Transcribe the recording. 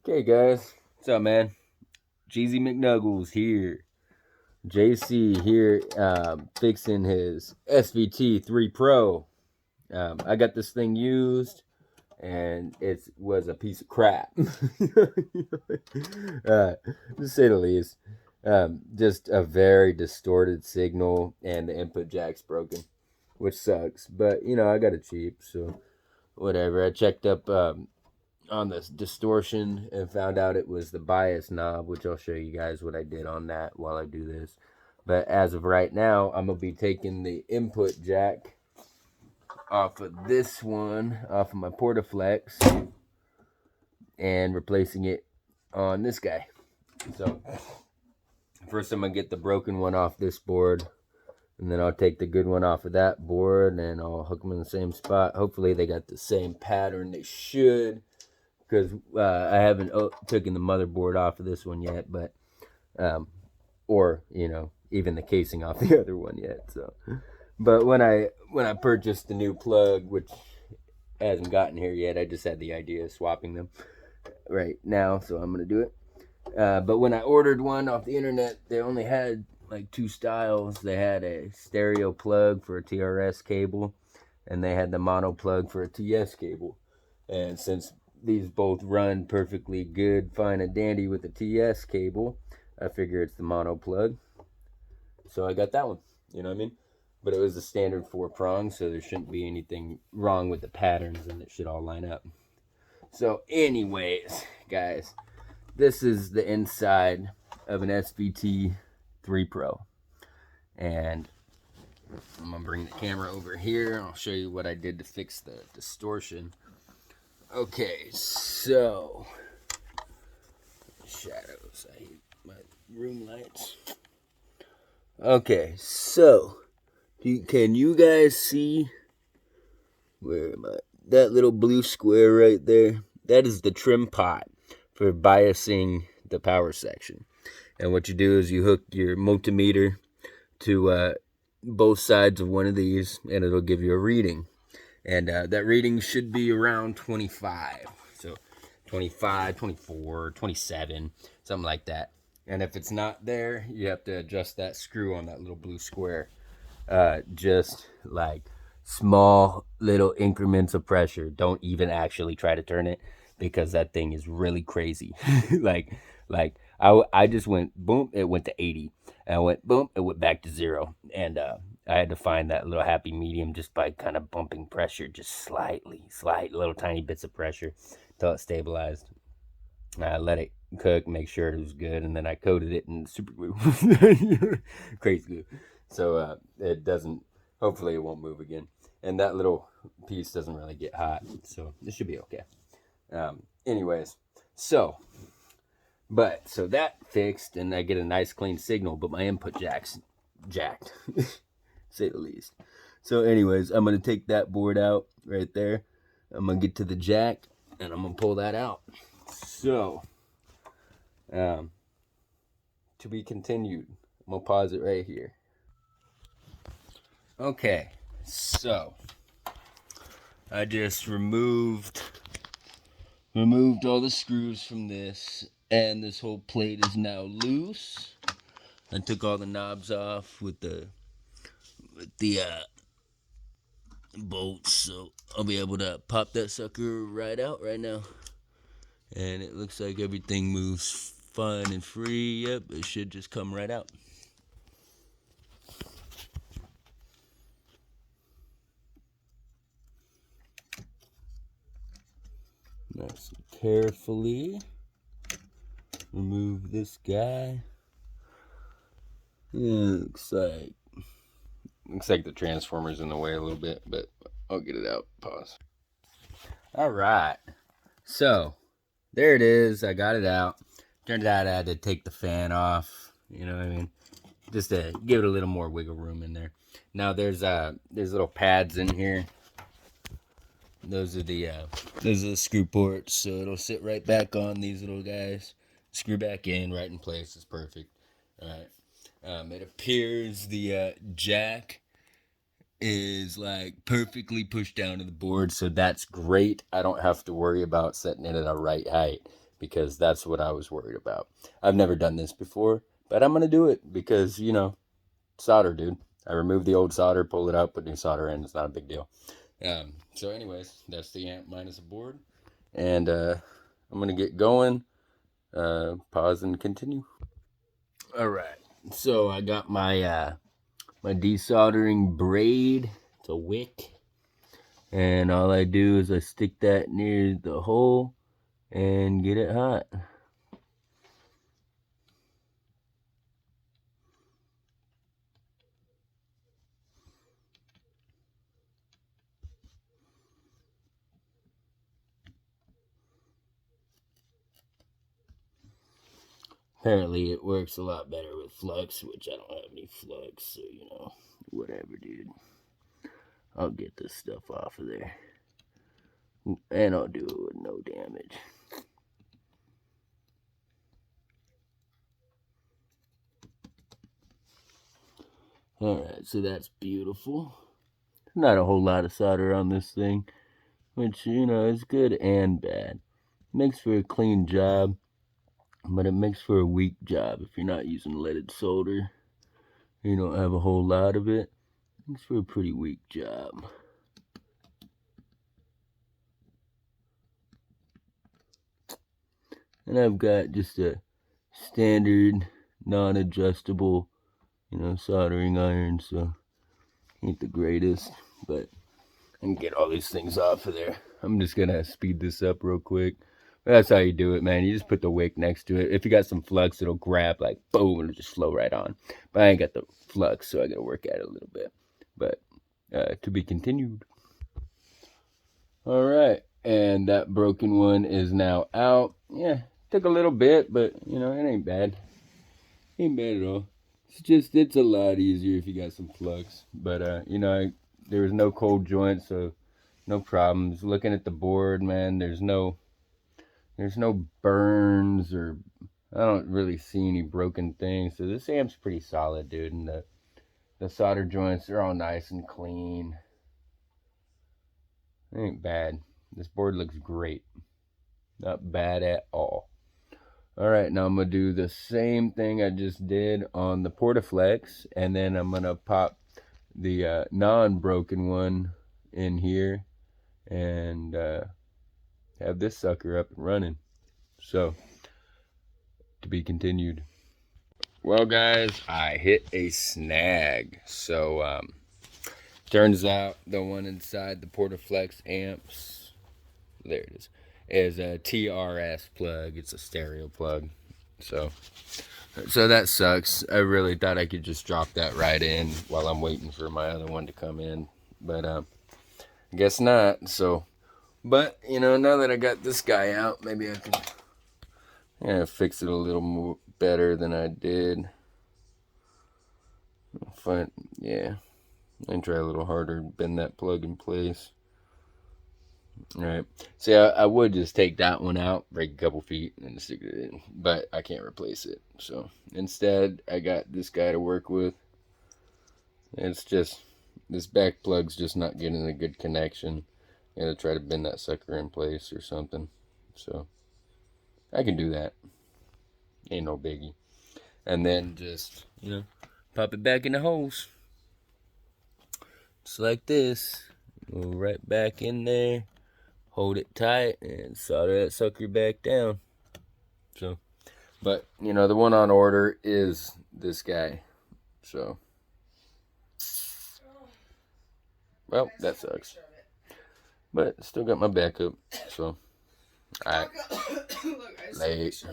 Okay, guys, what's up, man? Cheesy McNuggles here. JC here, fixing his SVT3pro. I got this thing used, and it was a piece of crap, to say the least. Just a very distorted signal, and the input jack's broken, which sucks. But I got it cheap, so whatever. I checked up on the distortion and found out it was the bias knob, which I'll show you guys what I did on that while I do this. But as of right now, I'm going to be taking the input jack off of this one, off of my Portaflex, and replacing it on this guy. So first I'm going to get the broken one off this board, and then I'll take the good one off of that board, and I'll hook them in the same spot. Hopefully they got the same pattern. They should, because I haven't taken the motherboard off of this one yet, but or even the casing off the other one yet. So, but when I purchased the new plug, which hasn't gotten here yet, I just had the idea of swapping them right now, so I'm gonna do it. But when I ordered one off the internet, they only had like two styles. They had a stereo plug for a TRS cable, and they had the mono plug for a TS cable. And since these both run perfectly good, fine and dandy with the TS cable, I figure it's the mono plug. So I got that one, you know what I mean? But it was a standard 4-prong, so there shouldn't be anything wrong with the patterns, and it should all line up. So anyways, guys, this is the inside of an SVT3pro. And I'm going to bring the camera over here, and I'll show you what I did to fix the distortion. Okay, so shadows. I hate my room lights. Okay, so can you guys see where am I? That little blue square right there? That is the trim pot for biasing the power section. And what you do is you hook your multimeter to both sides of one of these, and it'll give you a reading. And that reading should be around 25. So 25, 24, 27, something like that. And if it's not there, you have to adjust that screw on that little blue square. Just like small little increments of pressure. Don't even actually try to turn it, because that thing is really crazy. like I just went boom, it went to 80. And I went boom, it went back to 0. And I had to find that little happy medium just by kind of bumping pressure, just slight little tiny bits of pressure until it stabilized. I let it cook, make sure it was good, and then I coated it in super glue. Crazy glue. So it doesn't, hopefully it won't move again. And that little piece doesn't really get hot, so it should be okay. Anyways, so that fixed, and I get a nice clean signal, but my input jack's jacked, say the least. So anyways, I'm going to take that board out right there. I'm going to get to the jack, and I'm going to pull that out. So, to be continued. I'm going to pause it right here. Okay, so I just removed all the screws from this, and this whole plate is now loose. I took all the knobs off with the bolts, so I'll be able to pop that sucker right out right now. And it looks like everything moves fine and free. Yep, it should just come right out. Nice and carefully remove this guy. Yeah, looks like the transformer's in the way a little bit, but I'll get it out. Pause. All right, so there it is. I got it out. Turned out I had to take the fan off. You know what I mean? Just to give it a little more wiggle room in there. Now there's little pads in here. Those are the screw ports, so it'll sit right back on these little guys. Screw back in, right in place. It's perfect. All right. It appears the jack is like perfectly pushed down to the board, so that's great. I don't have to worry about setting it at a right height. because that's what I was worried about. I've never done this before, but I'm going to do it because, you know, solder, dude. I removed the old solder, pull it up, put new solder in. It's not a big deal. So anyways, that's the amp minus a board. And I'm going to get going. Pause and continue. All right. So I got my my desoldering braid. It's a wick. And all I do is I stick that near the hole and get it hot. Apparently it works a lot better with flux, which I don't have any flux, so you know, whatever, dude. I'll get this stuff off of there. And I'll do it with no damage. Alright, so that's beautiful. Not a whole lot of solder on this thing, which, you know, is good and bad. Makes for a clean job, but it makes for a weak job if you're not using leaded solder. You don't have a whole lot of it. Makes for a pretty weak job. And I've got just a standard, non-adjustable, you know, soldering iron, so ain't the greatest, but I can get all these things off of there. I'm just gonna speed this up real quick. That's how you do it, man. You just put the wick next to it. If you got some flux, it'll grab like boom, and it'll just flow right on. But I ain't got the flux, so I gotta work at it a little bit. But to be continued. All right, and that broken one is now out. Yeah, took a little bit, but you know, it ain't bad. Ain't bad at all. It's a lot easier if you got some flux. But you know, there was no cold joint, so no problems. Looking at the board, man, there's no burns, or I don't really see any broken things. So this amp's pretty solid, dude. And the solder joints are all nice and clean. It ain't bad. This board looks great. Not bad at all. Alright, now I'm going to do the same thing I just did on the Portaflex, and then I'm going to pop the non-broken one in here and have this sucker up and running. So, to be continued. Well, guys, I hit a snag. So, turns out the one inside the Portaflex amps, there it is a TRS plug. It's a stereo plug. So that sucks. I really thought I could just drop that right in while I'm waiting for my other one to come in. But I guess not. So, but, you know, now that I got this guy out, maybe I can fix it a little more better than I did. Fine. Yeah. And try a little harder to bend that plug in place. Alright. See, I would just take that one out, break a couple feet, and stick it in. But I can't replace it. So instead, I got this guy to work with. It's just, this back plug's just not getting a good connection. I gotta try to bend that sucker in place or something. So I can do that. Ain't no biggie. And then just, you know, pop it back in the holes. Just like this. Go right back in there. Hold it tight and solder that sucker back down. So, but, you know, the one on order is this guy. So, well, that sucks. But still got my backup. So, alright. Late.